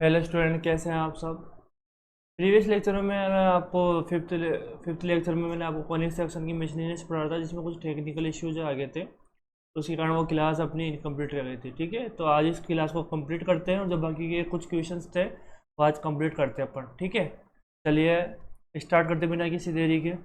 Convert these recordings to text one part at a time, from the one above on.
Hello student, कैसे हैं आप सब। प्रीवियस लेक्चर में मैंने आपको फिफ्थ लेक्चर में मैंने आपको कॉनिक सेक्शन की मशीनिंग पढ़ा था, जिसमें कुछ टेक्निकल इश्यूज आ गए थे, तो उसके कारण वो क्लास अपनी इनकम्प्लीट रह गई थी। ठीक है, तो आज इस क्लास को कंप्लीट करते हैं और जो बाकी के कुछ क्वेश्चंस थे वो आज कंप्लीट करते हैं अपन। ठीक है, चलिए स्टार्ट करते बिना किसी देरी के।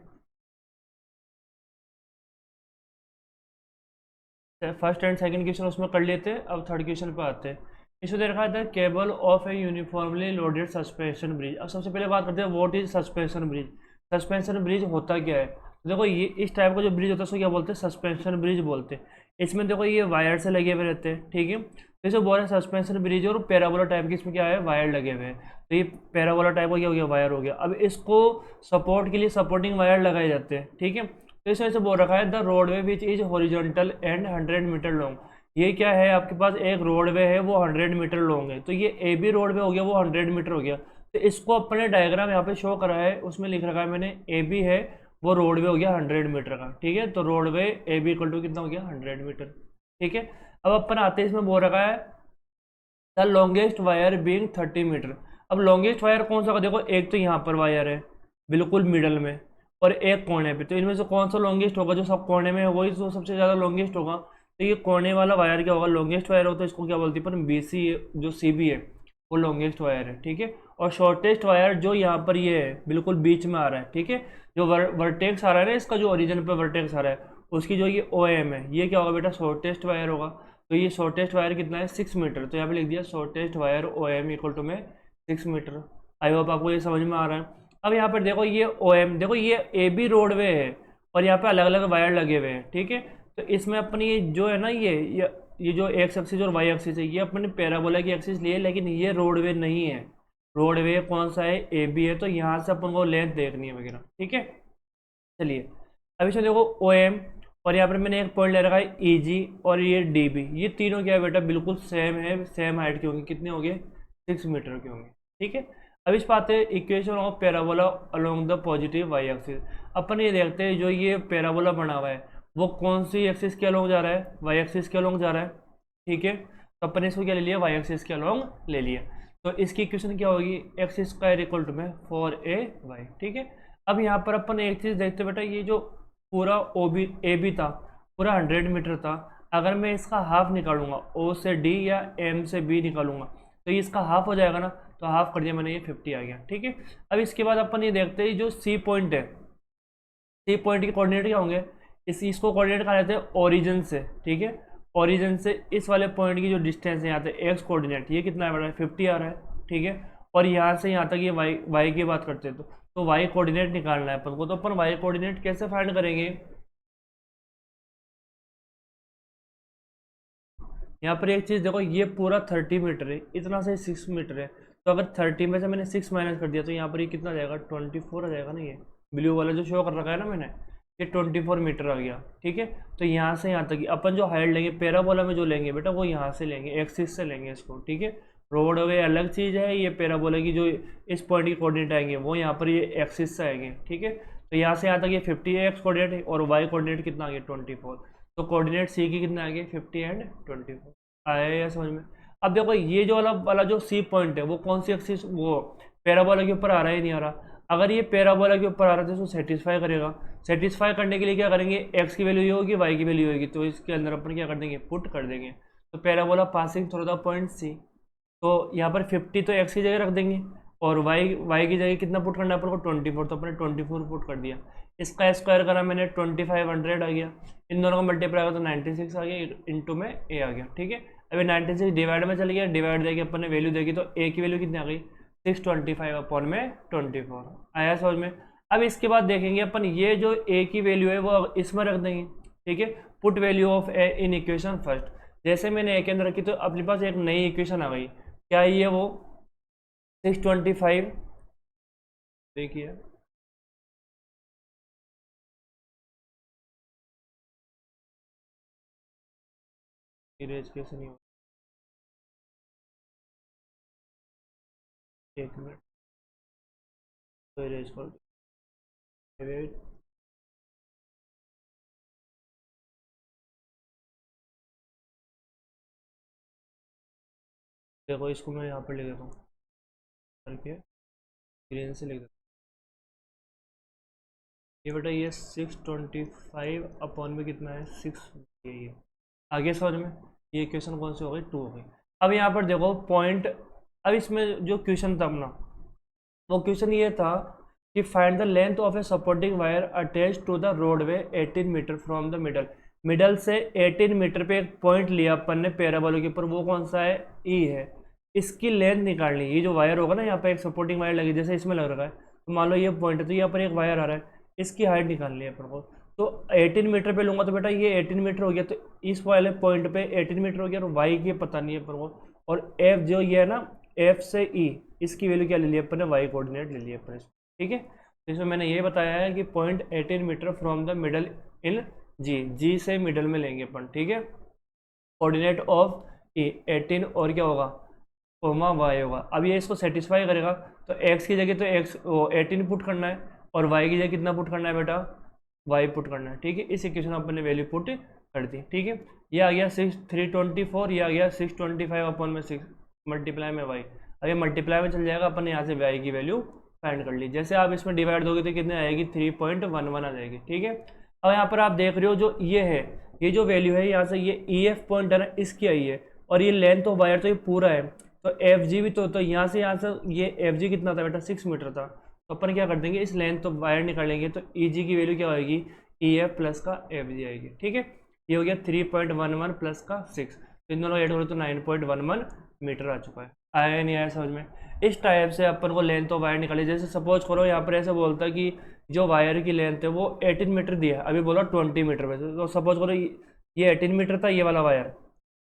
फर्स्ट एंड सेकंड क्वेश्चन उसमें कर लेते हैं, अब थर्ड क्वेश्चन पे आते हैं। इसमें दे रखा था cable of A uniformly loaded suspension bridge. अब सबसे पहले बात करते हैं what is suspension bridge. Suspension bridge होता क्या है। तो देखो, ये इस टाइप का जो ब्रिज होता है उसको क्या बोलते हैं, सस्पेंशन ब्रिज बोलते हैं। इसमें देखो ये वायर से लगे हुए रहते हैं। ठीक है, जैसे बोल रहे सस्पेंशन ब्रिज और पैराबोला टाइप की, इसमें क्या है, वायर लगे हुए हैं। तो ये पैराबोला टाइप का क्या हो गया, वायर हो गया। अब इसको सपोर्ट के लिए सपोर्टिंग वायर लगाए जाते हैं। ठीक है, तो इसमें से बोल रखा है the roadway which is horizontal and 100 metre long. ये क्या है, आपके पास एक रोडवे है वो 100 मीटर लॉन्ग है, तो ये ए बी रोडवे हो गया, वो 100 मीटर हो गया। तो इसको अपने डायग्राम यहाँ पे शो करा है, उसमें लिख रखा है मैंने ए बी है, वो रोडवे हो गया 100 मीटर का। ठीक है, तो roadway A B equal to कितना हो गया, 100 मीटर। ठीक है, अब अपन आते हैं, इसमें बोल रखा है the longest wire being 30 metre. अब लॉन्गेस्ट वायर कौन सा होगा, देखो एक तो यहाँ पर वायर है बिल्कुल मिडल में, और एक कोने पे, तो इनमें से कौन सा लॉन्गेस्ट होगा, जो सब कोने में है वही तो सबसे ज़्यादा लॉन्गेस्ट होगा। तो ये कोने वाला वायर क्या होगा, लॉन्गेस्ट वायर होता है, इसको क्या बोलते हैं पर बी सी, जो सी बी है वो लॉन्गेस्ट वायर है। ठीक है, और शॉर्टेस्ट वायर जो यहाँ पर ये है बिल्कुल बीच में आ रहा है। ठीक है, जो वर्टेक्स आ रहा है ना, इसका जो ओरिजिन पे वर्टेक्स आ रहा है उसकी जो ये ओ एम है, ये क्या होगा बेटा, शॉर्टेस्ट वायर होगा। तो ये शॉर्टेस्ट वायर कितना है, 6 मीटर। तो यहाँ पे लिख दिया shortest wire O M equal to में 6 मीटर। आई होप आपको ये समझ में आ रहा है। अब यहाँ पर देखो ये ओ एम, देखो ये ए बी रोडवे है और यहाँ पे अलग अलग वायर लगे हुए हैं। ठीक है, तो इसमें अपनी ये जो है ना, ये जो एक्स एक्सिस और वाई एक्सिस है, ये अपने पैराबोला की एक्सिस लिए, लेकिन ये रोडवे नहीं है। रोडवे कौन सा है, ए बी है, तो यहाँ से अपन को लेंथ देखनी है वगैरह। ठीक है, चलिए अब इसमें देखो ओ एम, और यहाँ पर मैंने एक पॉइंट ले रखा है ई जी, और ये डी बी, ये तीनों क्या है बेटा, बिल्कुल सेम है, सेम हाइट के होंगे, कितने होंगे, 6 मीटर के होंगे। ठीक है, अब इस बात है equation of parabola along the positive Y axis. अपन ये देखते हैं जो ये पैराबोला बना हुआ है वो कौन सी एक्सिस के अलोंग जा रहा है, वाई एक्सिस के अलोंग जा रहा है। ठीक है, तो अपन ने इसको क्या ले लिया, वाई एक्सिस के अलोंग ले लिया। तो इसकी इक्वेशन क्या होगी, एक्स स्क्वायर इक्वल टू में 4ay। ठीक है, अब यहाँ पर अपन एक चीज़ देखते बेटा, ये जो पूरा ओ बी ए बी था, पूरा 100 मीटर था। अगर मैं इसका हाफ निकालूंगा, ओ से डी या एम से बी निकालूंगा, तो ये इसका हाफ हो जाएगा ना, तो हाफ कर दिया मैंने, ये 50 आ गया। ठीक है, अब इसके बाद अपन ये देखते हैं जो सी पॉइंट है, सी पॉइंट के कोऑर्डिनेट क्या होंगे, इसको कोऑर्डिनेट कहा जाता है ओरिजिन से। ठीक है, ओरिजिन से इस वाले पॉइंट की जो डिस्टेंस है यहाँ से एक्स कोऑर्डिनेट, ये कितना आ रहा है, 50 आ रहा है। ठीक है, और यहाँ से यहाँ तक ये वाई की बात करते हैं, तो वाई कोऑर्डिनेट निकालना है अपन को। तो अपन वाई कोऑर्डिनेट कैसे फाइंड करेंगे, यहाँ पर एक चीज़ देखो, ये पूरा 30 मीटर है, इतना से 6 मीटर है, तो अगर 30 में से मैंने 6 माइनस कर दिया तो यहाँ पर ये कितना आ जाएगा, 24 आ जाएगा ना। ये ब्लू वाला जो शो कर रखा है ना मैंने, ये 24 मीटर आ गया। ठीक है, तो यहाँ से यहाँ तक अपन जो हाइट लेंगे पैराबोला में, जो लेंगे बेटा वो यहाँ से लेंगे, एक्सिस से लेंगे इसको। ठीक है, रोड वे अलग चीज़ है, ये पैराबोला की जो इस पॉइंट के कोऑर्डिनेट आएंगे वो यहाँ पर ये एक्सिस से आएंगे। ठीक है, तो यहाँ से यहाँ तक ये 50 है एक्स कोऑर्डिनेट है, और वाई कोऑर्डिनेट कितना आ गया, 24। तो कोऑर्डिनेट सी की कितना आ गया, 50 एंड 24। आया या समझ में। अब देखो ये जो वाला जो सी पॉइंट है वो कौन सी एक्सिस, वो पैराबोला के ऊपर आ रहा है नहीं आ रहा। अगर ये पैराबोला के ऊपर आ रहा है तो इसको सेटिस्फाई करेगा। सेटिस्फाई करने के लिए क्या करेंगे, एक्स की वैल्यू ये होगी, वाई की वैल्यू होगी, तो इसके अंदर अपन क्या कर देंगे, पुट कर देंगे। तो parabola passing through the point C, तो यहाँ पर 50 तो एक्स की जगह रख देंगे, और वाई की जगह कितना पुट करना है अपन को, 24, तो अपने 24 पुट कर दिया। इसका स्क्वायर करा मैंने, 2500 आ गया, इन दोनों का मल्टीप्लाई आएगा तो 96 आ गया, इंटू में ए आ गया। ठीक है, अभी 96 डिवाइड में चल गया, डिवाइड देके अपन ने वैल्यू देखी, तो ए की वैल्यू कितनी आ गई, 625 अपॉन में 24। आया समझ में। अब इसके बाद देखेंगे अपन, ये जो ए की वैल्यू है वो इसमें रख देंगे। ठीक है, put value of A in equation first. जैसे मैंने ए के अंदर रखी तो अपने पास एक नई इक्वेशन आ गई, क्या ये वो 625, देखिए इरेज कैसे नहीं हो, एक मिनट, तो इरेज कर दो। देखो इसको मैं यहाँ पर ले लेता हूँ, करके ग्रीन से लिख देते ये बेटा, ये 625 अपॉन में कितना है 6, ये आगे समझ में। ये क्वेश्चन कौन सी हो गई 2 हो गई। अब यहाँ पर देखो पॉइंट, अब इसमें जो क्वेश्चन था अपना, वो क्वेश्चन ये था कि find the length of a supporting wire attach to the roadway 18 metre from the middle से 18 मीटर पे एक पॉइंट लिया अपन ने पैराबोला के ऊपर, वो कौन सा है ई है। इसकी लेंथ निकालनी है। ये जो वायर होगा ना, यहाँ पे एक सपोर्टिंग वायर लगी जैसे इसमें लग रहा है, तो मान लो ये पॉइंट है, तो यहाँ पर एक वायर आ रहा है, इसकी हाइट निकालनी है अपन को। तो 18 मीटर पे लूंगा तो बेटा ये 18 मीटर हो गया, तो इस वाले पॉइंट पे 18 मीटर हो गया, और वाई की पता नहीं है अपन को। और एफ जो ये है ना, एफ से ई, इसकी वैल्यू क्या ले ली अपन ने, वाई कोऑर्डिनेट ले लिया अपन। ठीक है, तो इसमें मैंने ये बताया है कि point 18 metre from the middle in जी से मिडल में लेंगे अपन। ठीक है, कोऑर्डिनेट ऑफ ई 18 और क्या होगा कोमा वाई होगा। अब ये इसको सेटिस्फाई करेगा, तो एक्स की जगह तो एक्स 18 पुट करना है, और वाई की जगह कितना पुट करना है बेटा, वाई पुट करना है। ठीक है, इस इक्वेशन में अपन ने वैल्यू पुट कर दी। ठीक है, ये आ गया 324, ये आ गया 625 अपॉन में 6 मल्टीप्लाई में वाई। अब ये मल्टीप्लाई में चल जाएगा, अपन ने यहाँ से वाई की वैल्यू फाइंड कर ली। जैसे आप इसमें डिवाइड दोगे तो कितने आएगी 3.11 आ जाएगी। ठीक है, अब यहाँ पर आप देख रहे हो जो ये है, ये जो वैल्यू है यहाँ से ये ई एफ पॉइंट है ना, इसकी आई है, और ये लेंथ ऑफ वायर तो ये पूरा है, तो एफ जी भी तो यहाँ से ये एफ जी कितना था बेटा 6 मीटर था, तो अपन क्या कर देंगे इस लेंथ तो वायर निकालेंगे, तो ई जी की वैल्यू क्या आएगी ई एफ प्लस का एफ जी आएगी। ठीक है, ये हो गया 3.11 प्लस का 6, तो इन दोनों ऐड हो रहे तो 9.11 मीटर आ चुका है। आया नहीं आया समझ में। इस टाइप से अपन को लेंथ ऑफ वायर निकाली। जैसे सपोज करो यहाँ पर ऐसे बोलता है कि जो वायर की लेंथ है वो 18 मीटर दिया है, अभी बोला 20 मीटर पे, तो सपोज करो ये 18 मीटर था ये वाला वायर,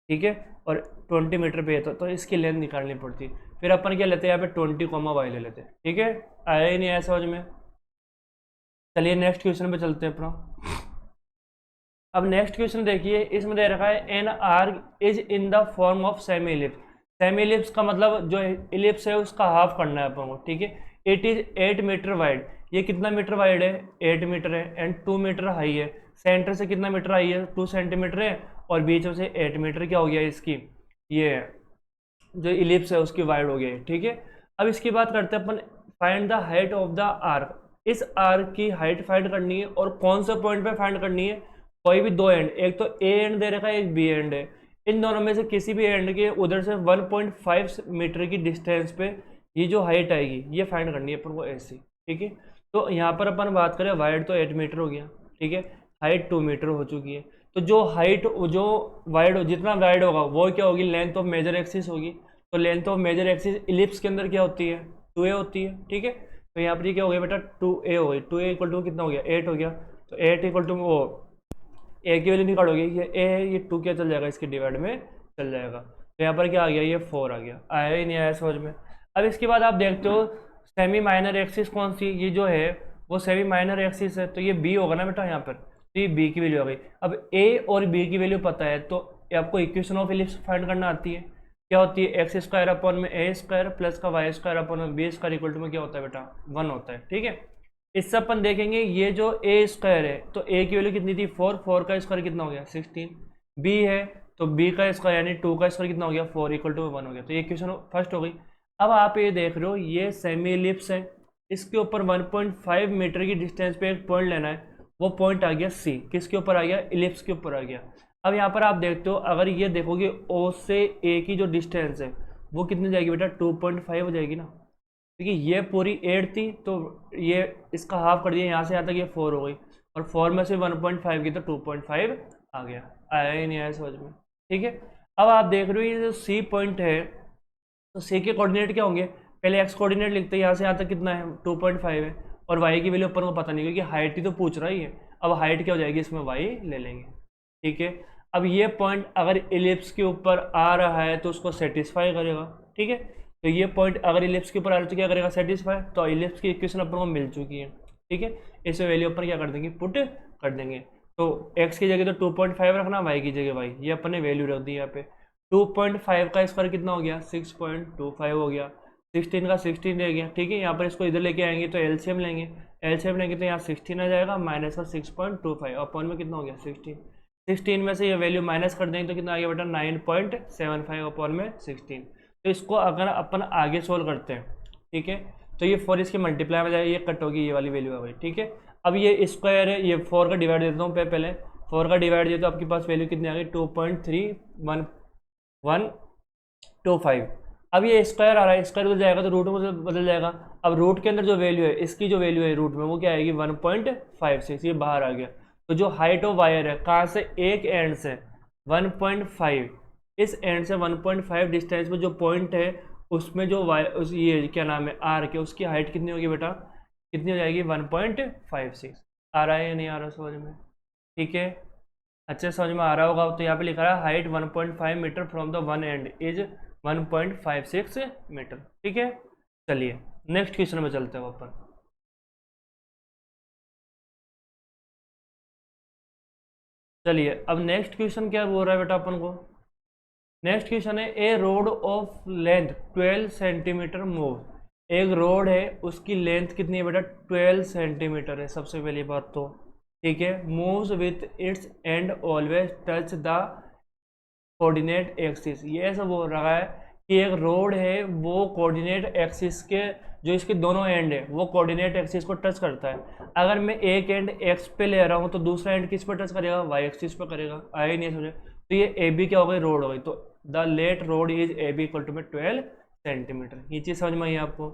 ठीक है, और 20 मीटर पे था, तो इसकी लेंथ निकालनी पड़ती। फिर अपन क्या लेते हैं यहाँ पे 20 वाई ले लेते हैं। ठीक है, आया ही नहीं आया समझ में। चलिए नेक्स्ट क्वेश्चन पे चलते हैं अपना। अब नेक्स्ट क्वेश्चन देखिए, इसमें दे रखा है an arc is in the form of semi ellipse. Semi ellipse का मतलब जो इलिप्स है उसका हाफ करना है अपन को। ठीक है, इट इज 8 मीटर वाइड, ये कितना मीटर वाइड है 8 मीटर है, एंड 2 मीटर हाई है। सेंटर से कितना मीटर हाई है 2 सेंटीमीटर है, और बीच में से 8 मीटर क्या हो गया इसकी, ये जो इलिप्स है उसकी वाइड हो गई है। ठीक है, अब इसकी बात करते हैं अपन, find the height of the arch. इस आर्क की हाइट फाइंड करनी है, और कौन से पॉइंट पे फाइंड करनी है, कोई भी दो एंड, एक तो ए एंड दे रखा है एक बी एंड है, इन दोनों में से किसी भी एंड के उधर से 1.5 मीटर की डिस्टेंस पे ये जो हाइट आएगी ये फाइंड करनी है अपन को ऐसी। ठीक है, तो यहाँ पर अपन बात करें वाइड तो 8 मीटर हो गया, ठीक है, हाइट 2 मीटर हो चुकी है, तो जो हाइट जो वाइड जितना वाइड होगा वो क्या होगी लेंथ ऑफ मेजर एक्सिस होगी। तो length of major axis ellipse के अंदर क्या होती है 2a होती है। ठीक है, तो यहाँ पर ये क्या हो गया बेटा 2a हो गई, 2a इक्वल टू कितना हो गया 8 हो गया, तो 8 इक्वल टू वो ए की वैल्यू निकालोगे, ये ए है ये 2 क्या चल जाएगा इसके डिवाइड में चल जाएगा, तो यहाँ पर क्या आ गया ये 4 आ गया। आया ही नहीं आया समझ में। अब इसके बाद आप देखते हो सेमी माइनर एक्सिस कौन सी, ये जो है वो सेमी माइनर एक्सिस है, तो ये बी होगा ना बेटा यहाँ पर, तो ये बी की वैल्यू आ गई। अब ए और बी की वैल्यू पता है तो आपको इक्वेशन ऑफ इलिप्स फाइंड करना आती है, क्या होती है एक्स स्क्वायर अपॉन में ए स्क्वायर प्लस का वाई स्क्वायर अपॉन में बी स्क्वायर इक्वल टू में क्या होता है बेटा 1 होता है। ठीक है, इससे अपन देखेंगे ये जो ए स्क्वायर है तो ए की वैल्यू कितनी थी 4, 4 का स्क्वायर कितना हो गया 16, बी है तो बी का स्क्वायर यानी 2 का स्क्वायर कितना हो गया 4 इक्वल टू 1 हो गया, तो ये क्वेश्चन फर्स्ट हो गई। अब आप ये देख रहे हो ये सेमी इलिप्स है, इसके ऊपर 1.5 मीटर की डिस्टेंस पे एक पॉइंट लेना है, वो पॉइंट आ गया सी, किसके ऊपर आ गया इलिप्स के ऊपर आ गया। अब यहाँ पर आप देखते हो अगर ये देखोगे ओ से ए की जो डिस्टेंस है वो कितनी जाएगी बेटा 2.5 हो जाएगी ना, क्योंकि ये पूरी 8 थी तो ये इसका हाफ कर दिया, यहाँ से यहाँ तक ये 4 हो गई, और 4 में से 1.5 की तो 2.5 आ गया। आया ही नहीं आया समझ में। ठीक है, अब आप देख रहे हो ये जो सी पॉइंट है तो सी के कोऑर्डिनेट क्या होंगे, पहले एक्स कोऑर्डिनेट लिखते हैं, यहाँ से यहाँ तक कितना है 2.5 है, और वाई की वैल्यू अपन को पता नहीं क्योंकि हाइट ही तो पूछ रहा ही है। अब हाइट क्या हो जाएगी इसमें वाई ले लेंगे। ठीक है, अब ये पॉइंट अगर इलिप्स के ऊपर आ रहा है तो उसको सेटिस्फाई करेगा। ठीक है, तो ये पॉइंट अगर इलिप्स के ऊपर आ रहा है तो क्या करेगा सेटिस्फाई, तो इलिप्स की इक्वेशन अपन को मिल चुकी है। ठीक है, इस वैल्यू अपन क्या कर देंगे पुट कर देंगे, तो x की जगह तो 2.5 रखना, y की जगह y, ये अपन ने वैल्यू रख दी यहाँ पे। 2.5 का स्क्वायर कितना हो गया 6.25 हो गया, 16 का 16 रह गया। ठीक है, यहाँ पर इसको इधर लेके आएंगे तो एलसीएम लेंगे, एलसीएम लेंगे तो यहाँ 16 आ जाएगा माइनस का 6.25 अपॉन में कितना हो गया 16, 16 में से ये वैल्यू माइनस कर देंगे तो कितना आ गया बेटा 9.75 अपॉन में 16। तो इसको अगर अपन आगे सोल्व करते हैं ठीक है। तो ये 4 इसके मल्टीप्लाई में जाएगा, ये कट होगी, ये वाली वैल्यू आ गई, ठीक है। अब ये स्क्वायर है, ये 4 का डिवाइड देता हूँ पहले 4 का डिवाइड दिया तो आपके पास वैल्यू कितनी आ गई 2.3125। अब ये स्क्वायर आ रहा है, स्क्वायर बदल जाएगा तो रूट में बदल जाएगा। अब रूट के अंदर जो वैल्यू है, इसकी जो वैल्यू है रूट में वो क्या आएगी 1.56, ये बाहर आ गया। तो जो हाइट ऑफ वायर है कहाँ से, एक एंड से 1.5, इस एंड से 1.5 डिस्टेंस में जो पॉइंट है उसमें जो वायर ये क्या नाम है आर के, उसकी हाइट कितनी होगी बेटा, कितनी हो जाएगी 1.56। आ रहा है या नहीं आ रहा समझ में, ठीक है। अच्छे समझ में आ रहा होगा। तो यहाँ पे लिखा रहा है height 1.5 metre from the one end is 1.56 metre, ठीक है। चलिए नेक्स्ट क्वेश्चन में चलते हैं अपन। चलिए अब नेक्स्ट क्वेश्चन क्या बोल रहा है बेटा अपन को, नेक्स्ट क्वेश्चन है a rod of length 12 centimetre move. एक रोड है उसकी लेंथ कितनी है बेटा 12 सेंटीमीटर है, सबसे पहली बात तो, ठीक है। Moves with its and always touch the coordinate axis. ये ऐसा बोल रहा है कि एक रोड है वो कोऑर्डिनेट एक्सिस के जो इसके दोनों एंड है वो कोऑर्डिनेट एक्सिस को टच करता है। अगर मैं एक एंड एक्स पे ले रहा हूँ तो दूसरा एंड किस पर टच करेगा, वाई एक्सिस पे करेगा। आया ही नहीं समझे। तो ये ए बी क्या हो गई, रोड हो गई। तो the let rod is A B equal to में 12 सेंटीमीटर। ये चीज़ समझ में आई आपको।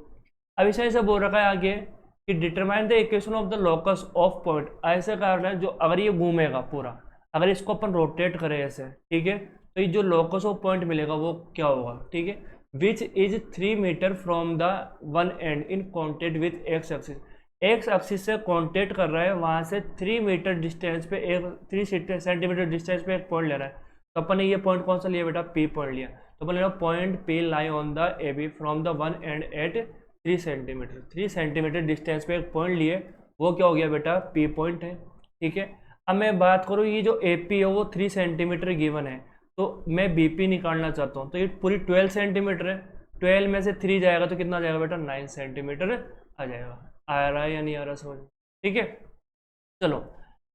अब ऐसा बोल रखा है आगे कि determine the equation of the locus of point. ऐसे कारण है जो अगर ये घूमेगा पूरा, अगर इसको अपन रोटेट करें ऐसे, ठीक है, तो ये जो लोकस ऑफ पॉइंट मिलेगा वो क्या होगा, ठीक है। Which is 3 metre from the one end in contact with X axis. X axis से कॉन्टेक्ट कर रहा है, वहां से 3 मीटर डिस्टेंस पे एक 3 सेंटीमीटर डिस्टेंस पे एक पॉइंट ले रहा है। तो अपन ने ये पॉइंट कौन सा लिया बेटा, पी पॉइंट लिया। तो अपन ले point P lie on the A B from the one end at 3 centimetre. 3 centimetre distance पे एक पॉइंट लिए, वो क्या हो गया बेटा, पी पॉइंट है, ठीक है। अब मैं बात करूँ ये जो ए पी है वो 3 सेंटीमीटर गिवन है, तो मैं बी पी निकालना चाहता हूँ। तो ये पूरी 12 सेंटीमीटर है, 12 में से 3 जाएगा तो कितना जाएगा बेटा 9 सेंटीमीटर आ जाएगा। आ रहा है या नहीं आ रहा समझ, ठीक है। चलो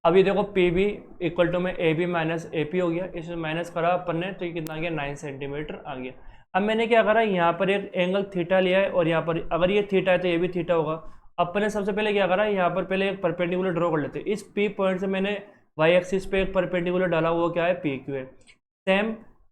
अब ये देखो पी बी इक्वल टू में A B minus A P हो गया, इसमें माइनस करा अपन ने तो ये कितना आ गया 9 सेंटीमीटर आ गया। अब मैंने क्या करा, यहाँ पर एक एंगल थीटा लिया है और यहाँ पर अगर ये थीटा है तो ये भी थीटा होगा। अपन ने सबसे पहले क्या करा, यहाँ पर पहले एक परपेंडिकुलर ड्रॉ कर लेते हैं। इस पी पॉइंट से मैंने वाई एक्सिस पे एक परपेंडिकुलर डाला, वो क्या है पी क्यू है। सेम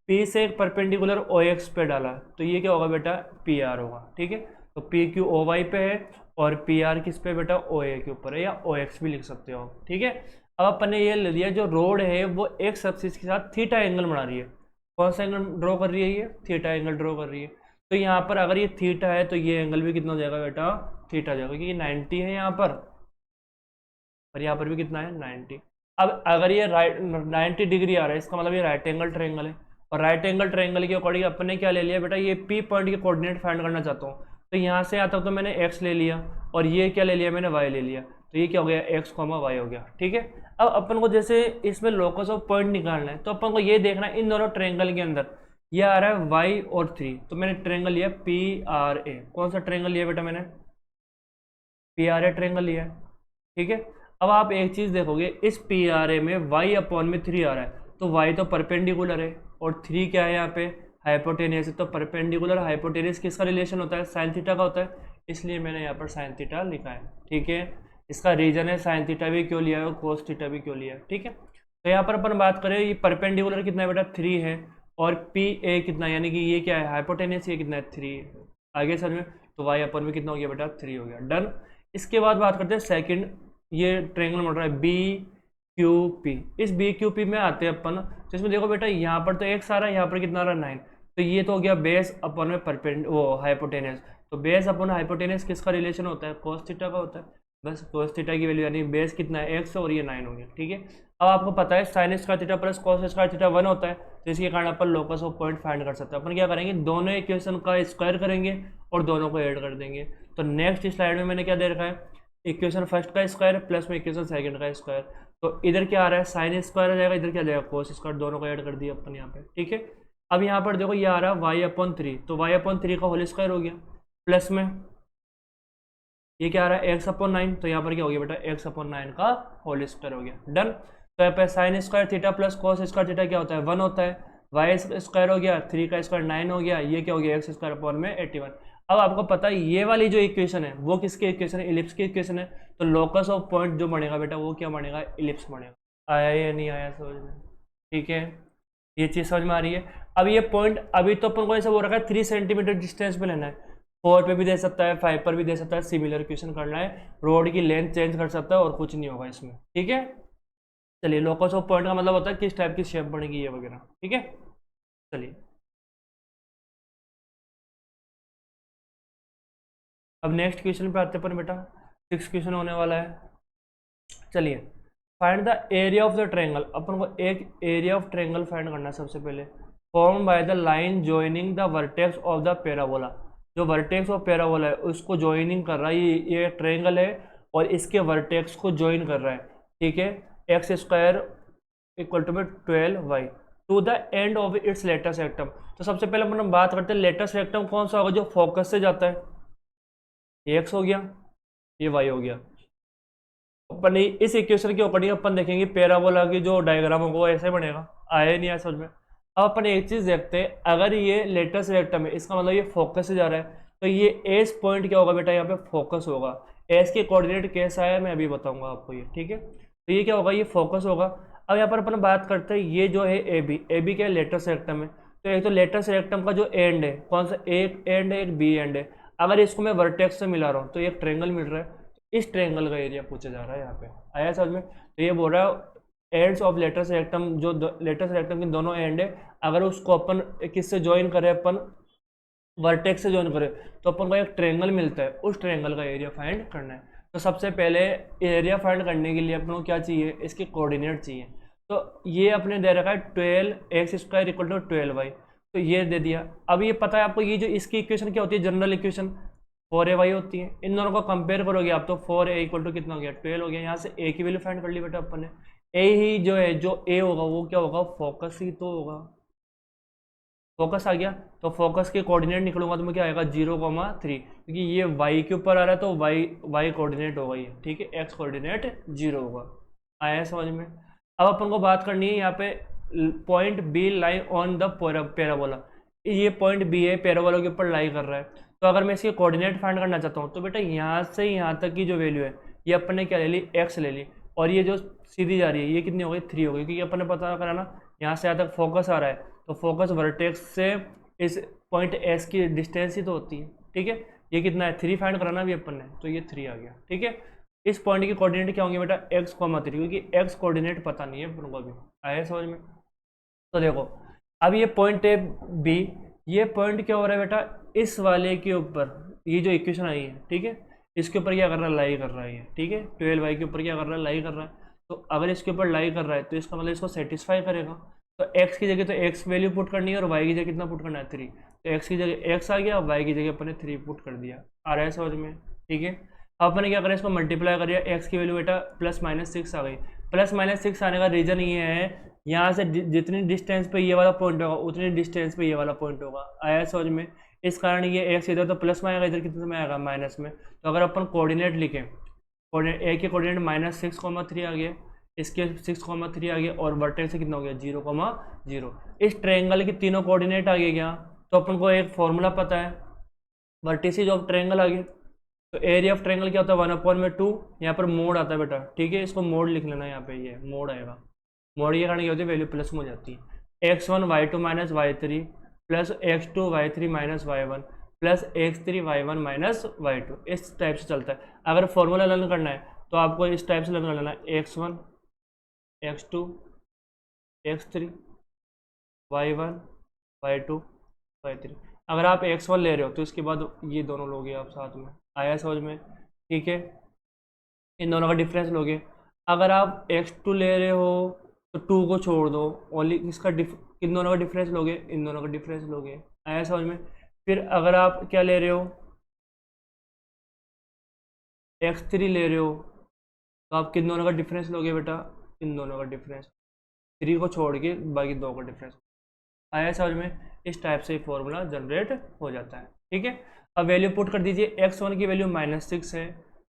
पी से एक परपेंडिकुलर ओ एक्स पे डाला तो ये क्या होगा बेटा पी आर होगा, ठीक है। तो पी क्यू ओ वाई पे है और पी आर किस पे बेटा ओ ए के ऊपर है, या ओ एक्स भी लिख सकते हो, ठीक है। अब अपन ने ये ले लिया जो रोड है वो एक्स एक्सिस के साथ थीटा एंगल बना रही है। कौन सा एंगल ड्रॉ कर रही है, ये थीटा एंगल ड्रॉ कर रही है। तो यहाँ पर अगर ये थीटा है तो ये एंगल भी कितना हो जाएगा बेटा थीटा जाएगा, क्योंकि 90 है यहाँ पर और यहाँ पर भी कितना है 90। अब अगर ये राइट 90 डिग्री आ रहा है, इसका मतलब ये राइट एंगल ट्रायंगल है। और राइट एंगल ट्रायंगल के अकॉर्डिंग अपन ने क्या ले लिया बेटा, ये पी पॉइंट के कोऑर्डिनेट फाइंड करना चाहता हूँ। तो यहाँ से आता तो मैंने एक्स ले लिया और ये क्या ले लिया मैंने वाई ले लिया। तो ये क्या हो गया एक्स कॉमा वाई हो गया, ठीक है। अब अपन को जैसे इसमें लोकस ऑफ पॉइंट निकालना है तो अपन को ये देखना है इन दोनों ट्रायंगल के अंदर ये आ रहा है वाई और 3। तो मैंने ट्रायंगल लिया पी आर ए। कौन सा ट्रायंगल लिया बेटा मैंने, पी आर ए ट्रायंगल लिया है, ठीक है। अब आप एक चीज देखोगे इस पी आर ए में वाई अपॉन में 3 आ रहा है, तो वाई तो परपेंडिकुलर है और 3 क्या है यहाँ पे हाइपोटेनियस है। तो परपेंडिकुलर हाइपोटेनियस किसका रिलेशन होता है, साइन थीटा का होता है, इसलिए मैंने यहाँ पर साइन थीटा लिखा है, ठीक है। इसका रीजन है साइन थीटा भी क्यों लिया है और कोस थीटा भी क्यों लिया है, ठीक है। तो यहाँ पर अपन बात करें ये परपेंडिकुलर कितना है बेटा 3 है और पी ए कितना, यानी कि ये क्या है हाइपोटेनियस, ये कितना है 3 है। आगे समझ में, तो वाई अपन में कितना हो गया बेटा 3 हो गया, डन। इसके बाद बात करते हैं सेकंड, ये ट्रायंगल बन रहा है बी क्यू पी। इस बी क्यू पी में आते हैं अपन, तो इसमें देखो बेटा यहाँ पर तो एक्स आ रहा है, यहाँ पर कितना आ रहा है 9। तो ये तो हो गया बेस अपन में परपेंड वो हाइपोटेनियस। तो बेस अपन हाइपोटेनियस किसका रिलेशन होता है, कोस थीटा का होता है। बस कोस थीटा की वैल्यू यानी बेस कितना है एक्स और ये 9 हो गया, ठीक है। अब आपको पता है sine square theta plus cos square theta 1 होता है, तो इसके कारण अपन लोकस ऑफ पॉइंट फाइंड कर सकते हैं। अपन क्या करेंगे, दोनों इक्वेशन का स्क्वायर करेंगे और दोनों को ऐड कर देंगे। तो नेक्स्ट स्लाइड में मैंने क्या दे रखा है, इक्वेशन फर्स्ट का स्क्वायर प्लस में इक्वेशन सेकंड का स्क्वायर। तो इधर क्या आ रहा है साइन स्क्वायर आ जाएगा, इधर क्या आ जाएगा कोस स्क्वायर, दोनों को ऐड कर दिया अपन यहाँ पे, ठीक है। अब यहाँ पर देखो ये आ रहा है वाई अपॉन 3, तो वाई अपॉन 3 का होल स्क्वायर हो गया, प्लस में ये क्या आ रहा है एक्स अपॉन 9, तो यहाँ पर क्या हो गया बेटा एक्स अपॉन 9 का होल स्क्वायर हो गया, डन। तो यहाँ पे sine square theta plus cos square theta क्या होता है 1 होता है, वाई स्क्वायर हो गया, 3 का स्क्वायर 9 हो गया, ये क्या हो गया एक्स स्क्वायर अपॉन में 81। अब आपको पता है ये वाली जो इक्वेशन है वो किसकी इक्वेशन है, इलिप्स की इक्वेशन है। तो लोकस ऑफ पॉइंट जो बनेगा बेटा वो क्या बनेगा, इलिप्स बनेगा। आया या नहीं आया समझ में? ठीक है, ये चीज़ समझ में आ रही है। अब ये पॉइंट अभी तो अपन को ऐसा बोल रखा है 3 सेंटीमीटर डिस्टेंस पे लेना है, 4 पे भी दे सकता है, 5 पर भी दे सकता है, सिमिलर इक्वेशन करना है, रोड की लेंथ चेंज कर सकता है और कुछ नहीं होगा इसमें। ठीक है, चलिए लोकस ऑफ पॉइंट का मतलब होता है किस टाइप की शेप बनेगी ये वगैरह। ठीक है, चलिए अब नेक्स्ट क्वेश्चन पे आते हैं अपन बेटा, 6 क्वेश्चन होने वाला है। चलिए find the area of the triangle, अपन को एक एरिया ऑफ ट्रायंगल फाइंड करना है सबसे पहले, form by the line joining the vertex of the parabola. जो वर्टेक्स ऑफ पैराबोला है उसको जॉइनिंग कर रहा है, ये ट्रायंगल है और इसके वर्टेक्स को जॉइन कर रहा है। ठीक है, एक्स स्क्वायर इक्वल टू में 12y to the end of its latus rectum. तो सबसे पहले अपन बात करते हैं लेटेस्ट रेक्टम कौन सा होगा जो फोकस से जाता है, ये x हो गया, ये y हो गया। अपन इस इक्वेशन के अकॉर्डिंग अपन देखेंगे पैराबोला की जो डायग्राम होगा वो ऐसे बनेगा। आया नहीं आया समझ में? अब अपन एक चीज देखते हैं, अगर ये लेटेस्ट रेक्टम है इसका मतलब ये फोकस से जा रहा है, तो ये एस पॉइंट क्या होगा बेटा, यहाँ पे फोकस होगा। एस के कोऑर्डिनेट कैसा है मैं अभी बताऊंगा आपको ये। ठीक है, तो ये क्या होगा, ये फोकस होगा। अब यहाँ पर अपन बात करते हैं ये जो है ए बी क्या लेटेस्ट रेक्टम है, तो एक तो लेटेस्ट रेक्टम का जो एंड है कौन सा, एक एंड है एक बी एंड है। अगर इसको मैं वर्टेक्स से मिला रहा हूँ तो एक ट्रायंगल मिल रहा है, इस ट्रायंगल का एरिया पूछा जा रहा है यहाँ पे। आया समझ में? तो ये बोल रहा है एंड्स ऑफ लेटेस्ट रेक्टम, जो लेटेस्ट रेक्टम के दोनों एंड है अगर उसको अपन किससे ज्वाइन करें, अपन वर्टेक्स से ज्वाइन करें तो अपन को एक ट्रायंगल मिलता है, उस ट्रायंगल का एरिया फाइंड करना है। तो सबसे पहले एरिया फाइंड करने के लिए अपन को क्या चाहिए, इसके कोऑर्डिनेट चाहिए। तो ये अपने दे रखा है 12x² इक्वल टू 12y, तो ये दे दिया। अब ये पता है आपको ये जो इसकी इक्वेशन क्या होती है, जनरल इक्वेशन 4ay होती है। इन दोनों को कंपेयर करोगे आप तो 4a इक्वल टू कितना हो गया, 12 हो गया। यहाँ से a की वैल्यू फाइंड कर ली बेटा अपन ने। a ही जो है, जो a होगा वो क्या होगा, फोकस ही तो होगा। फोकस आ गया तो फोकस के कोऑर्डिनेट निकलूंगा तो मैं क्या आएगा 0,3, क्योंकि ये y के ऊपर आ रहा है तो y कोऑर्डिनेट होगा ये। ठीक है, x कोऑर्डिनेट 0 होगा। आया समझ में? अब अपन को बात करनी है यहाँ पे point B lie on the parabola. ये पॉइंट बी है, पैराबोला के ऊपर लाई कर रहा है। तो अगर मैं इसके कोऑर्डिनेट फाइंड करना चाहता हूँ तो बेटा यहाँ से यहाँ तक की जो वैल्यू है ये अपन ने क्या ले ली, x ले ली, और ये जो सीधी जा रही है ये कितनी हो गई, 3 हो गई, क्योंकि अपन ने पता करा ना यहाँ से यहाँ तक फोकस आ रहा है तो फोकस वर्टेक्स से इस पॉइंट एस की डिस्टेंस ही तो होती है। ठीक है, ये कितना है 3 फाइंड कराना भी अपन ने, तो ये 3 आ गया। ठीक है, इस पॉइंट के कोऑर्डिनेट क्या होंगे बेटा, x,3, क्योंकि x कोऑर्डिनेट पता नहीं है अपन को अभी। आया समझ में? तो देखो अब ये पॉइंट है बी, ये पॉइंट क्या हो रहा है बेटा, इस वाले के ऊपर ये जो इक्वेशन आई है, ठीक है, इसके ऊपर क्या कर रहा है, लाई कर रहा है ये। ठीक है, 12y के ऊपर क्या कर रहा है, लाई कर रहा है। तो अगर इसके ऊपर लाई कर रहा है तो इसका मतलब इसको सेटिस्फाई करेगा। तो x की जगह तो x वैल्यू पुट करनी है और y की जगह कितना पुट करना है, 3। तो x की जगह x आ गया, y की जगह अपन ने 3 पुट कर दिया। आ रहा है समझ में? ठीक है, अब अपन ने क्या करा, इसको मल्टीप्लाई करिए, x की वैल्यू बेटा +-6 आ गई। +-6 आने का रीजन ये है, यहाँ से जितनी डिस्टेंस पे ये वाला पॉइंट होगा उतनी डिस्टेंस पे ये वाला पॉइंट होगा। आया समझ में? इस कारण ये x इधर तो प्लस में आएगा, इधर कितने में आएगा, माइनस में। तो अगर अपन कोऑर्डिनेट लिखें, कोऑर्डिनेट a के कोऑर्डिनेट -6,3 आ गया, इसके 6,3 आ गया, और वर्टेक्स से कितना हो गया 0,0। इस ट्रायंगल के तीनों कोऑर्डिनेट आ गए क्या, तो अपन को एक फॉर्मूला पता है, वर्टिसेज ऑफ ट्रायंगल आ गया। तो एरिया ऑफ ट्रायंगल क्या होता है, 1/2, यहाँ पर मोड आता है बेटा। ठीक है, इसको मोड लिख लेना, यहाँ पे ये मोड आएगा। मोड के कारण क्या होती है, वैल्यू प्लस में हो जाती है। x1 y2 minus y3 plus x2 y3 minus y1 plus x3 y1 minus y2, इस टाइप से चलता है। अगर फॉर्मूला लर्न करना है तो आपको इस टाइप से लर्न कर लेना है, x1 x2 x3 y1 y2 y3। अगर आप x1 ले रहे हो तो इसके बाद ये दोनों लोगे आप साथ में। आया समझ में? ठीक है, इन दोनों का डिफरेंस लोगे। अगर आप x2 ले रहे हो तो 2 को छोड़ दो, ओनली इसका इन दोनों का डिफरेंस लोगे, इन दोनों का डिफरेंस लोगे। आया समझ में? फिर अगर आप क्या ले रहे हो, x3 ले रहे हो तो आप किन दोनों का डिफरेंस लोगे बेटा, इन दोनों का डिफरेंस, 3 को छोड़ के बाकी 2 का डिफरेंस। आया समझ में? इस टाइप से फॉर्मूला जनरेट हो जाता है। ठीक है, अब वैल्यू पुट कर दीजिए, x1 की वैल्यू -6 है,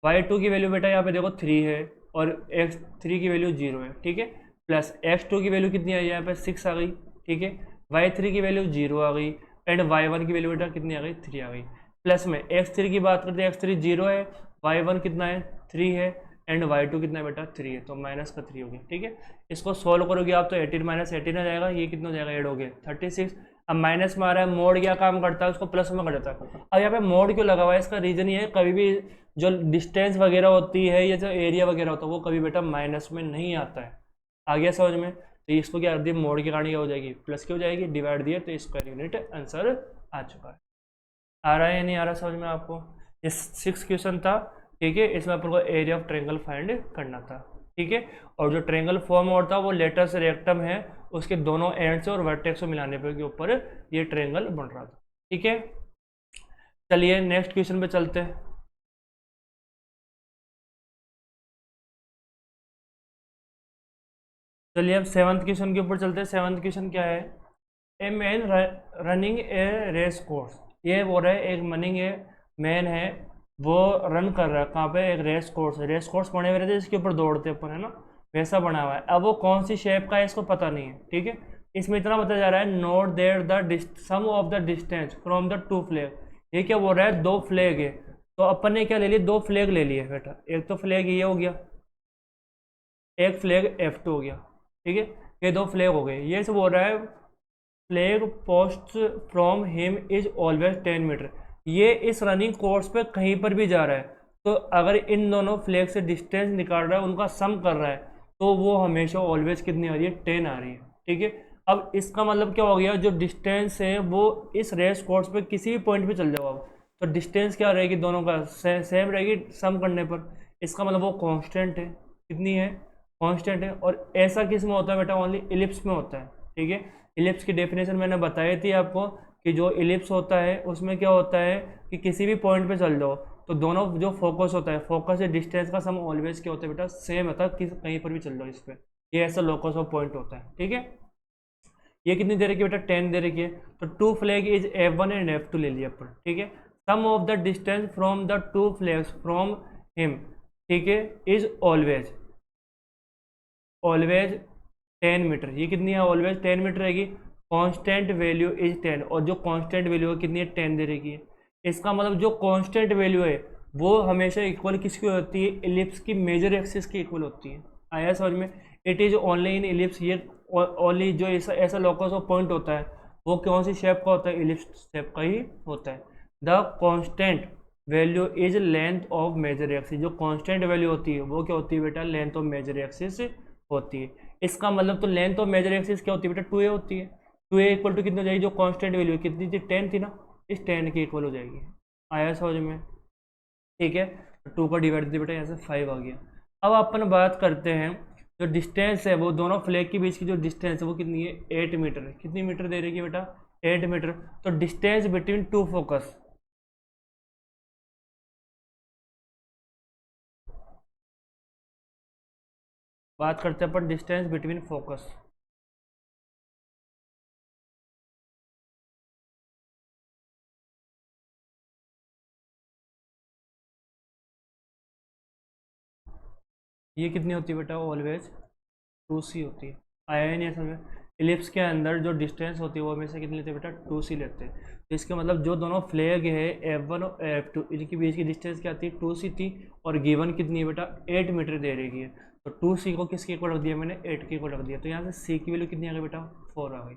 y2 की वैल्यू बेटा यहाँ पे देखो 3 है, और x3 की वैल्यू 0 है। ठीक है, प्लस x2 की वैल्यू कितनी आई, यहाँ पे 6 आ गई। ठीक है, y3 की वैल्यू 0 आ गई एंड y1 की वैल्यू बेटा कितनी आ गई 3 आ गई। प्लस में x3 की बात करते हैं, x3 0 है, y1 कितना है 3 है एंड y2 कितना है बेटा 3 है, तो माइनस का 3 हो गया। ठीक है, इसको सोल्व करोगे आप तो 18 माइनस 18 आ जाएगा, ये कितना हो जाएगा ऐड हो गया 36। अब माइनस में आ रहा है, मोड क्या काम करता है उसको प्लस में कर देता है। अब यहाँ पे मोड क्यों लगा हुआ है, इसका रीजन ये है कभी भी जो डिस्टेंस वगैरह होती है या जो एरिया वगैरह होता है वो कभी बेटा माइनस में नहीं आता है। आ गया समझ में? तो इसको क्या कर दिया, मोड के कारण क्या हो जाएगी प्लस की हो जाएगी, डिवाइड दिए तो स्क्वायर यूनिट आंसर आ चुका है। आ रहा है या नहीं आ रहा समझ में आपको? ये 6 क्वेश्चन था। ठीक है, इसमें अपन को एरिया ऑफ ट्रायंगल फाइंड करना था। ठीक है, और जो ट्रायंगल फॉर्म होता है वो लेटस रेक्टम है, उसके दोनों एंड से और वर्टेक्स को मिलाने पे के ऊपर ये ट्रायंगल बन रहा था। ठीक है, चलिए नेक्स्ट क्वेश्चन पे चलते हैं। चलिए अब 7th क्वेश्चन के ऊपर चलते हैं। 7th क्वेश्चन क्या है, a man running a race course. ये बोल रहा है एक मैन है वो रन कर रहा है, कहाँ पे, एक रेस कोर्स है। रेस कोर्स बने हुए रहते हैं इसके ऊपर दौड़ते अपन, है ना, वैसा बना हुआ है। अब वो कौन सी शेप का है इसको पता नहीं है। ठीक है, इसमें इतना बताया जा रहा है, note there the sum of the distance from the two flag. ये क्या बोल रहा है, दो फ्लैग है, तो अपन ने क्या ले लिया, दो फ्लैग ले लिए बेटा। एक तो फ्लैग ये हो गया, एक फ्लैग F2 हो गया। ठीक है, ये दो फ्लैग हो गए। ये से बोल रहा है flag post from him is always 10 metre. ये इस रनिंग कोर्स पे कहीं पर भी जा रहा है, तो अगर इन दोनों फ्लैग से डिस्टेंस निकाल रहा है, उनका सम कर रहा है, तो वो हमेशा ऑलवेज कितनी आ रही है, 10 आ रही है। ठीक है, अब इसका मतलब क्या हो गया, जो डिस्टेंस है वो इस रेस कोर्स पे किसी भी पॉइंट पे चल जाओ आप, तो डिस्टेंस क्या रहेगी दोनों का सेम रहेगी सम करने पर। इसका मतलब वो कांस्टेंट है, कितनी है, कांस्टेंट है। और ऐसा किस में होता है बेटा, ओनली इलिप्स में होता है। ठीक है, इलिप्स की डेफिनेशन मैंने बताई थी आपको कि जो इलिप्स होता है उसमें क्या होता है कि किसी भी पॉइंट पे चल जाओ तो दोनों जो फोकस होता है, फोकस से डिस्टेंस का सम ऑलवेज क्या होता है बेटा, सेम होता है, कहीं पर भी चल जाओ इस पर। ये ऐसा लोकस ऑफ पॉइंट होता है। ठीक है, ये कितनी दे रखी है बेटा, 10 दे रखी है, तो to flag is F1 and F2 ले लिया अपन। ठीक है, sum of the distance from the two flags from him, ठीक है, इज ऑलवेज 10 मीटर। ये कितनी है, ऑलवेज 10 मीटर रहेगी। कांस्टेंट वैल्यू इज 10, और जो कांस्टेंट वैल्यू है कितनी है, 10 दे रही है। इसका मतलब जो कांस्टेंट वैल्यू है वो हमेशा इक्वल किसकी होती है, इलिप्स की मेजर एक्सिस की इक्वल होती है। आया समझ में? It is only in ellipse. ये ओनली जो ऐसा लोकस ऑफ पॉइंट होता है वो कौन सी शेप का होता है, इलिप्स शेप का ही होता है। The constant value is length of major axis. जो कांस्टेंट वैल्यू होती है वो क्या होती है बेटा, लेंथ ऑफ मेजर एक्सिस होती है। इसका मतलब तो लेंथ ऑफ मेजर एक्सिस क्या होती है बेटा, 2a होती है। 2a इक्वल टू कितनी हो जाएगी, जो कांस्टेंट वैल्यू कितनी थी, 10 थी ना, इस 10 की इक्वल हो जाएगी। आया समझ में? ठीक है, तो 2 का डिवाइड दिया बेटा, यहाँ से 5 आ गया। अब अपन बात करते हैं जो डिस्टेंस है, वो दोनों फ्लैग के बीच की जो डिस्टेंस है वो कितनी है, 8 मीटर है। कितनी मीटर दे रही है बेटा, 8 मीटर। तो डिस्टेंस बिटवीन टू फोकस, बात करते हैं अपन डिस्टेंस बिटवीन फोकस। ये कितनी होती है बेटा, ऑलवेज 2c होती है। आया ही नहीं समझ में? इलिप्स के अंदर जो डिस्टेंस होती है वो हमेशा कितनी लेते हैं बेटा, 2c लेते हैं। तो इसका मतलब जो दोनों फ्लैग है F1 और F2, इनके बीच की डिस्टेंस क्या आती है, 2c थी, और गिवन कितनी है बेटा, 8 मीटर दे रही है। तो 2c को किसके इक्वल रख दिया मैंने, 8 के इक्वल रख दिया। तो यहाँ से c की वैल्यू कितनी आ गई बेटा, 4 आ गई।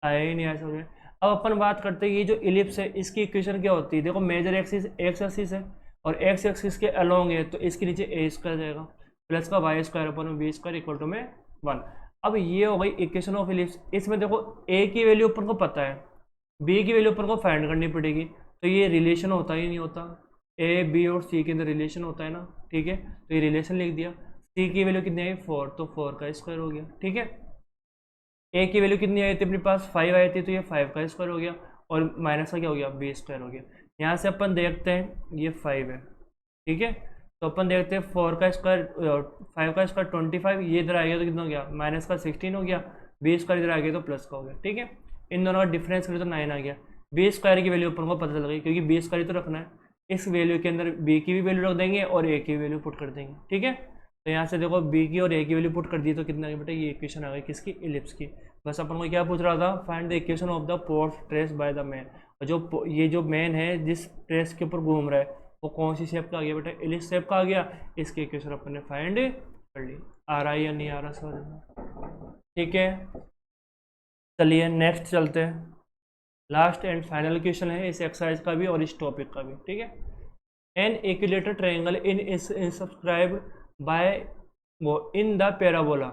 आया ही नहीं आया समझ में? अब अपन बात करते हैं ये जो इलिप्स है इसकी इक्वेशन क्या होती है। देखो मेजर एक्सिस एक्स एक्सिस है और एक्स एक्सिस के अलोंग है, तो इसके नीचे a स्क्वायर जाएगा प्लस का वाई स्क्वायर अपन बी स्क्वायर इक्वल टू में 1। अब ये हो गई इक्वेशन ऑफ इलिप्स। इसमें देखो a की वैल्यू अपन को पता है, b की वैल्यू अपन को फाइंड करनी पड़ेगी। तो ये रिलेशन होता ही नहीं होता, a b और c के अंदर रिलेशन होता है ना। ठीक है, तो ये रिलेशन लिख दिया। c की वैल्यू कितनी आई, 4, तो 4 का स्क्वायर हो गया। ठीक है, a की वैल्यू कितनी आई थी अपने पास, 5 आई थी, तो ये 5 का स्क्वायर हो गया, और माइनस का क्या हो गया, b स्क्वायर हो गया। यहाँ से अपन देखते हैं ये 5 है। ठीक है, तो अपन देखते हैं 4 का स्क्वायर 5 का स्क्वायर 25, ये इधर आ गया तो कितना हो गया, माइनस का 16 हो गया, बी स्क्वायर इधर आ गया तो प्लस का हो गया। ठीक है, इन दोनों का डिफरेंस करें तो 9 आ गया। बी स्क्वायर की वैल्यू अपन को पता चल गई, क्योंकि बी स्क्वायर तो रखना है। इस वैल्यू के अंदर बी की भी वैल्यू रख देंगे और ए की वैल्यू पुट कर देंगे। ठीक है, तो यहाँ से देखो बी की और ए की वैल्यू पुट कर दी तो कितना आ गया बेटा, ये इक्वेशन आ गई किसकी, इलिप्स की। बस अपन को क्या पूछ रहा था, find the equation of the force trace by the man. ये जो मैन है जिस ट्रेस के ऊपर घूम रहा है वो कौन सी शेप का आ गया बेटा, एलिप्स शेप का आ गया। इसकी इक्वेशन अपन ने फाइंड कर ली। आ रहा है या नहीं आ रहा समझ में? ठीक है, चलिए नेक्स्ट चलते हैं। लास्ट एंड फाइनल क्वेश्चन है इस एक्सरसाइज का भी और इस टॉपिक का भी। ठीक है, an equilateral triangle in subscribe by वो इन द पैराबोला।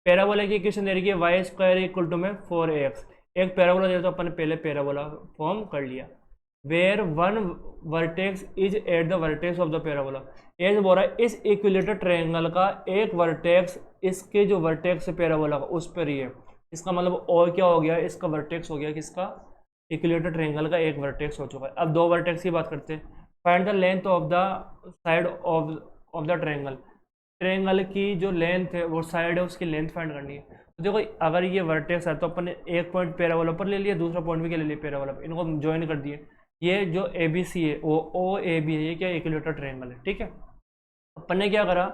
पैराबोला की इक्वेशन दे रही है वाई स्क्वायर इक्वल टू में 4x। एक पैराबोला दे तो अपन ने पहले पैराबोला फॉर्म कर लिया। Where one vertex is at the vertex of the parabola. ये जो बोल रहा है इस इक्विलेटर ट्रायंगल का एक वर्टेक्स इसके जो वर्टेक्स है पैराबोला का उस पर ही है। इसका मतलब और क्या हो गया, इसका वर्टेक्स हो गया किसका, इक्विलेटर ट्रायंगल का एक वर्टेक्स हो चुका है। अब दो वर्टेक्स की बात करते हैं। Find the length of the side of the triangle. Triangle की जो लेंथ है वो साइड है उसकी लेंथ फाइंड करनी है। तो देखो अगर ये वर्टेक्स है तो अपन ने एक पॉइंट पैराबोला पर ले लिया, दूसरा पॉइंट भी क्या ले लिया पैराबोला पर, इनको ज्वाइन कर दिए। ये जो ए बी सी है वो ओ ए बी है, ये क्या इक्विलेटर ट्रायंगल है। ठीक है, अपन ने क्या करा,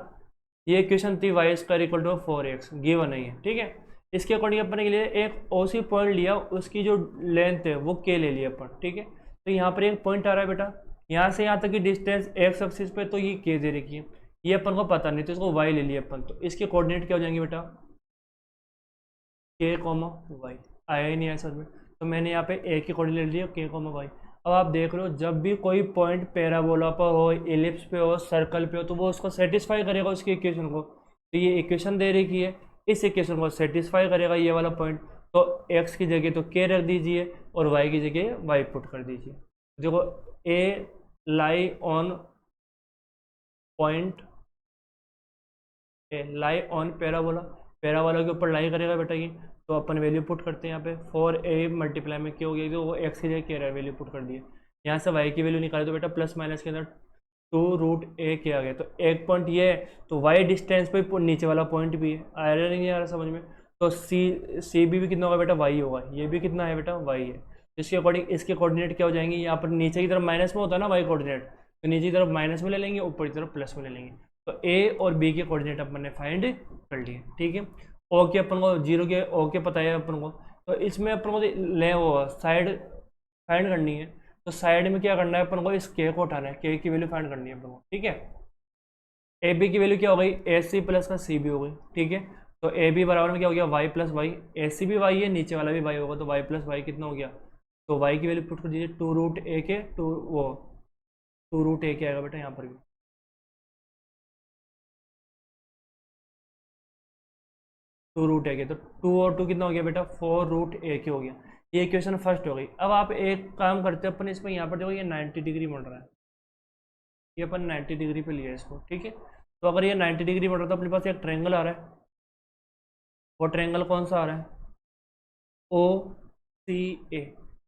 ये इक्वेशन थी Y square equal to 4x given है। ठीक है, इसके अकॉर्डिंग अपन के लिए एक ओसी पॉइंट लिया, उसकी जो लेंथ है वो के ले लिया अपन। ठीक है, तो यहाँ पर एक पॉइंट आ रहा है बेटा, यहाँ से यहाँ तक की डिस्टेंस एक्स एक्सिस पे, तो ये के दे रखी है, ये अपन को पता नहीं तो इसको वाई ले लिया अपन। तो इसके कोऑर्डिनेट क्या हो जाएंगे बेटा, के कॉमा वाई। आया ही नहीं है सर में, तो मैंने यहाँ पे ए के कोऑर्डिनेट ले लिया के कॉमा वाई। अब आप देख रहे हो जब भी कोई पॉइंट पैराबोला पर हो, एलिप्स पे हो, सर्कल पे हो, तो वो उसको सेटिस्फाई करेगा उसकी इक्वेशन को। तो ये इक्वेशन दे रखी है, इस इक्वेशन को सेटिस्फाई करेगा ये वाला पॉइंट। तो एक्स की जगह तो के रख दीजिए और वाई की जगह वाई पुट कर दीजिए। देखो a lie on point, lie on parabola, parabola के ऊपर लाई करेगा बेटा ये। तो अपन वैल्यू पुट करते हैं यहाँ पे 4a मल्टीप्लाई में क्या हो गया, तो वो एक्स की जगह कह रहा है वैल्यू पुट कर दिए। यहाँ से वाई की वैल्यू निकाले तो बेटा प्लस माइनस के अंदर 2√a के आ गया। तो एक पॉइंट ये है तो वाई डिस्टेंस पे नीचे वाला पॉइंट भी है। आ रहा नहीं आ रहा समझ में? तो सी भी कितना होगा बेटा, वाई होगा। ये भी कितना है बेटा, वाई है। इसके अकॉर्डिंग इसके कोऑर्डिनेट क्या हो जाएंगे, यहाँ पर नीचे की तरफ माइनस में होता है ना वाई कोऑर्डिनेट, तो नीचे की तरफ माइनस में ले लेंगे, ऊपर की तरफ प्लस में ले लेंगे। तो ए और बी के कोऑर्डिनेट अपन ने फाइंड कर लिए। ठीक है, ओ के अपन को जीरो के ओ के पता है अपन को, तो इसमें अपन को ले वो साइड फाइंड करनी है। तो साइड में क्या करना है अपन को, इस के को उठाना है, के की वैल्यू फाइंड करनी है अपन को। ठीक है, ए बी की वैल्यू क्या हो गई, ए सी प्लस का सी भी हो गई। ठीक है, तो ए बी बराबर में क्या हो गया, वाई प्लस वाई। ए सी भी वाई है, नीचे वाला भी वाई होगा, तो वाई प्लस वाई कितना हो गया, तो वाई की वैल्यू पुट कर दीजिए 2√a के 2√a के आएगा बेटा यहाँ पर भी। 2√a के, तो 2 और 2 कितना हो गया बेटा, 4√a के हो गया। ये इक्वेशन फर्स्ट हो गई। अब आप एक काम करते हैं अपन इसमें, यहाँ पर देखो ये 90 डिग्री बन रहा है, ये अपन 90 डिग्री पे लिया है इसको। ठीक है, तो अगर ये 90 डिग्री बन रहा है तो अपने पास एक ट्रायंगल आ रहा है। वो ट्रायंगल कौन सा आ रहा है, ओ सी ए,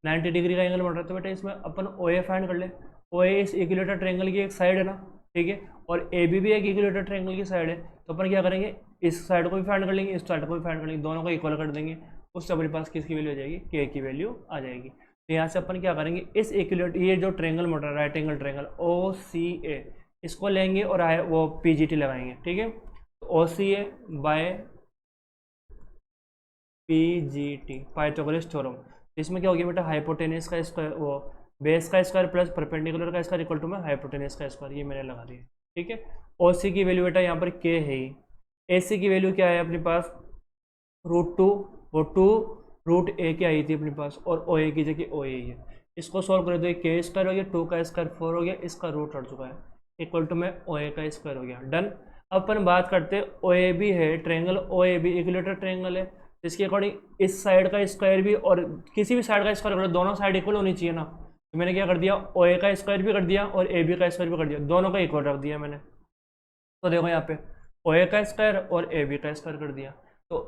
90 डिग्री का एंगल बन रहा है। तो बेटा इसमें अपन ओ ए फाइंड कर ले। ओ ए इस इक्विलेटर ट्रायंगल की एक साइड है ना। ठीक है, और ए बी भी एक इक्विलेटर ट्रायंगल की साइड है। तो अपन क्या करेंगे, इस साइड को भी फाइंड कर लेंगे, इस साइड को भी फाइंड कर लेंगे, दोनों को इक्वल कर देंगे। उससे अपने पास किसकी वैल्यू आ जाएगी, के की वैल्यू आ जाएगी। तो यहाँ से अपन क्या करेंगे, इस इक्विलेटर ये जो ट्रायंगल बन रहा है right angle triangle O C ए, इसको लेंगे और वो पी जी टी लगाएंगे। ठीक है, तो O C A by P G T, Pythagoras theorem. इसमें क्या हो गया बेटा, हाइपोटेनस का स्क्वायर, वो बेस का स्क्वायर प्लस परपेंडिकुलर का स्क्वायर इक्वल टू में हाइपोटेनस का स्क्वायर, ये मैंने लगा दिया। ठीक है, ओ सी की वैल्यू बेटा यहाँ पर के है ही। ए सी की वैल्यू क्या है अपने पास, √2, वो 2√a के आई थी अपने पास, और ओ ए की जगह ओ ए है। इसको सॉल्व करें तो ये के स्क्वायर हो गया, 2 का स्क्वायर 4 हो गया, इसका रूट हट चुका है, इक्वल टू में ओ ए का स्क्वायर हो गया। डन। अपन बात करते हैं ओ ए बी है triangle, O A B equilateral triangle है, इसके अकॉर्डिंग इस साइड का स्क्वायर भी और किसी भी साइड का स्क्वायर कर लो, दोनों साइड इक्वल होनी चाहिए ना। तो मैंने क्या कर दिया, ओ ए का स्क्वायर भी कर दिया और ए बी का स्क्वायर भी कर दिया, दोनों का इक्वल रख दिया मैंने। तो देखो यहाँ पे ओ ए का स्क्वायर और ए बी का स्क्वायर कर दिया। तो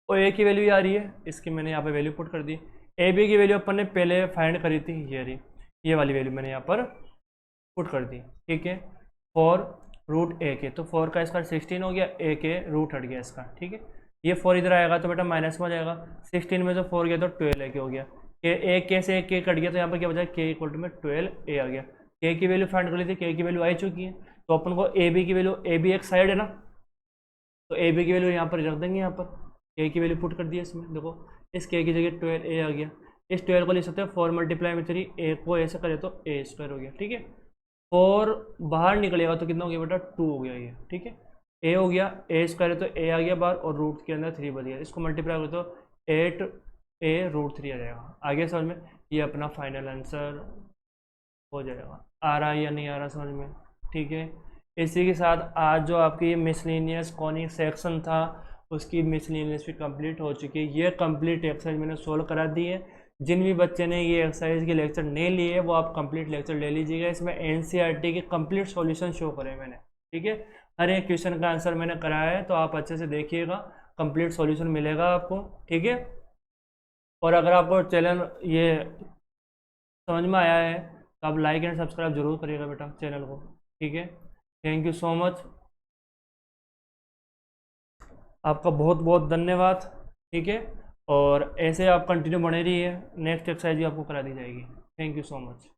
ओ ए की वैल्यू आ रही है, इसकी मैंने यहाँ पे वैल्यू पुट कर दी। ए बी की वैल्यू अपन ने पहले फाइंड करी थी, ये रही, ये वाली वैल्यू मैंने यहाँ पर पुट कर दी। ठीक है, 4√a के, तो 4 का स्क्वायर 16 हो गया, ए के रूट हट गया इसका। ठीक है, ये 4 इधर आएगा तो बेटा माइनस में आ जाएगा, 16 में से 4 गया तो 12 के हो गया। के से एक के कट गया, तो यहाँ पर क्या बचा, के इक्वल टू में 12a आ गया। के की वैल्यू फाइंड कर ली थी, के की वैल्यू आ चुकी है। तो अपन को ए बी की वैल्यू, ए बी एक साइड है ना, तो ए बी की वैल्यू यहाँ पर रख देंगे यहाँ पर। के की वैल्यू पुट कर दी है इसमें, देखो इस के की जगह 12a आ गया। इस 12 को लिख सकते हैं 4 मल्टीप्लाई में 3, ए को ऐसे करे तो ए स्क्वायर हो गया, ठीक है। 4 बाहर निकलेगा तो कितना हो गया बेटा 2 हो गया ये, ठीक है। ए हो गया, ए स्क्वायर है तो ए आ गया बाहर और रूट के अंदर 3 बच गया। इसको मल्टीप्लाई करो तो 8a रूट 3 आ जाएगा। आगे समझ में, ये अपना फाइनल आंसर हो जाएगा। आ रहा है या नहीं आ रहा समझ में, ठीक है। इसी के साथ आज जो आपकी मिसलेनियस कॉनिक सेक्शन था उसकी मिसलेनियस भी कंप्लीट हो चुकी है। ये कंप्लीट एक्सरसाइज मैंने सोल्व करा दी है। जिन भी बच्चे ने ये एक्सरसाइज के लेक्चर नहीं लिए वो आप कंप्लीट लेक्चर ले लीजिएगा। इसमें एनसीईआरटी के कंप्लीट सॉल्यूशन शो करे मैंने, ठीक है। हर एक क्वेश्चन का आंसर मैंने कराया है, तो आप अच्छे से देखिएगा, कंप्लीट सॉल्यूशन मिलेगा आपको, ठीक है। और अगर आपको चैनल ये समझ में आया है तो आप लाइक एंड सब्सक्राइब जरूर करिएगा बेटा चैनल को, ठीक है। थैंक यू सो मच, आपका बहुत बहुत धन्यवाद, ठीक है। और ऐसे आप कंटिन्यू बने रहिए, नेक्स्ट एक्सरसाइज भी आपको करा दी जाएगी। Thank you so much.